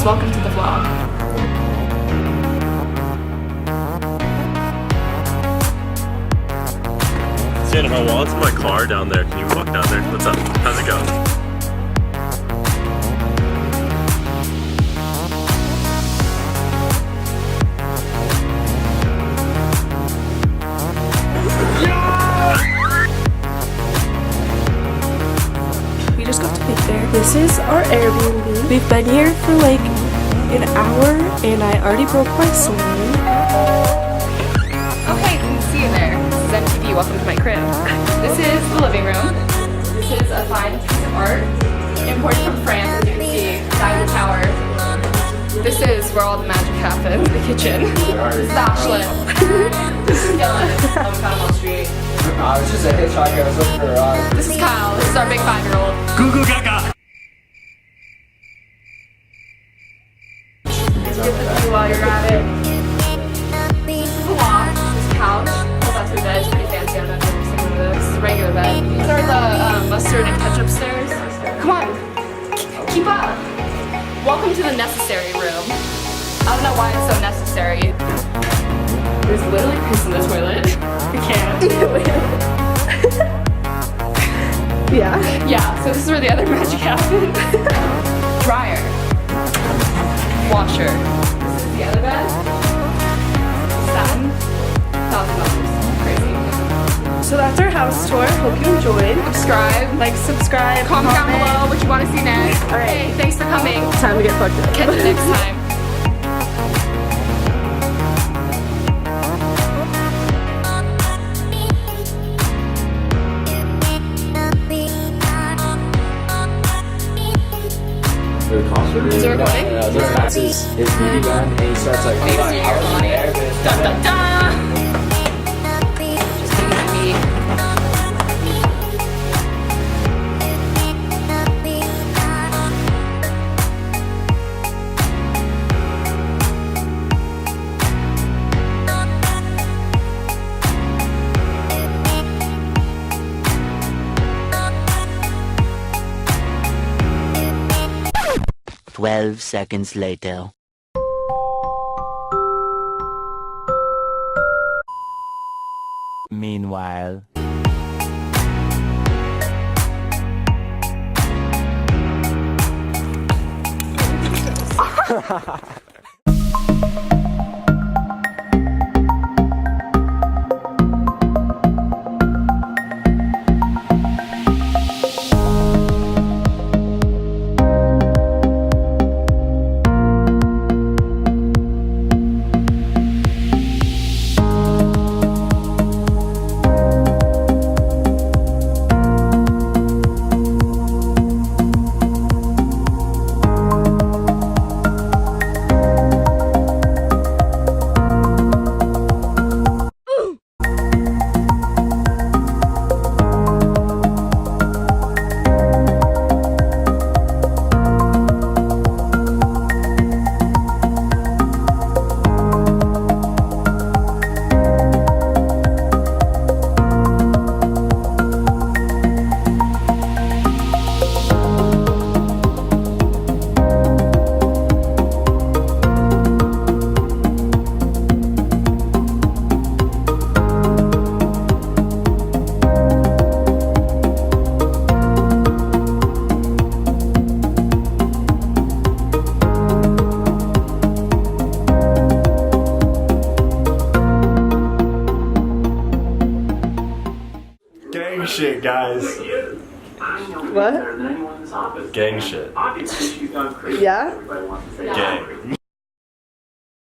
guys, welcome to the vlog. Stan, if I walk to my car down there, can you walk down there? What's up? How's it going? We just got to pick there. This is our Airbnb. We've been here for like an hour and I already broke my swing. Okay, didn't see you there. This is MTV, welcome to my crib. This is the living room. This is a fine piece of art. Imported from France, as you can see, beside the tower. This is where all the magic happens, the kitchen. This is Ashlyn. This is Dylan. I'm kind of on the street. I was just a hitchhiker. I was looking for a ride. This is Kyle. This is our big 5-year-old. Goo goo gaga! Get the view while you're at it. This is the loft. This couch. Oh, that's your bed. It's pretty fancy. I don't know if you've ever seen one of those. This is a regular bed. These are the mustard and ketchup stairs. Come on. Keep up. Welcome to the necessary room. I don't know why it's so necessary. There's literally piss in the toilet. I can't. Yeah. Yeah, so this is where the other magic happens. Dryer. Washer. This is the other bed. Satin. $1,000. Crazy. So that's our house tour. Hope you enjoyed. Subscribe. Like, subscribe. Comment down below what you want to see next. Alright. Hey, thanks for coming. Time to get fucked up. Catch you next time. Is it recording? That's his BB gun, and he starts like, Dun dun dun! Just teasing me. Seconds later. Meanwhile. Gang shit, guys. What? Gang shit. Yeah? Gang.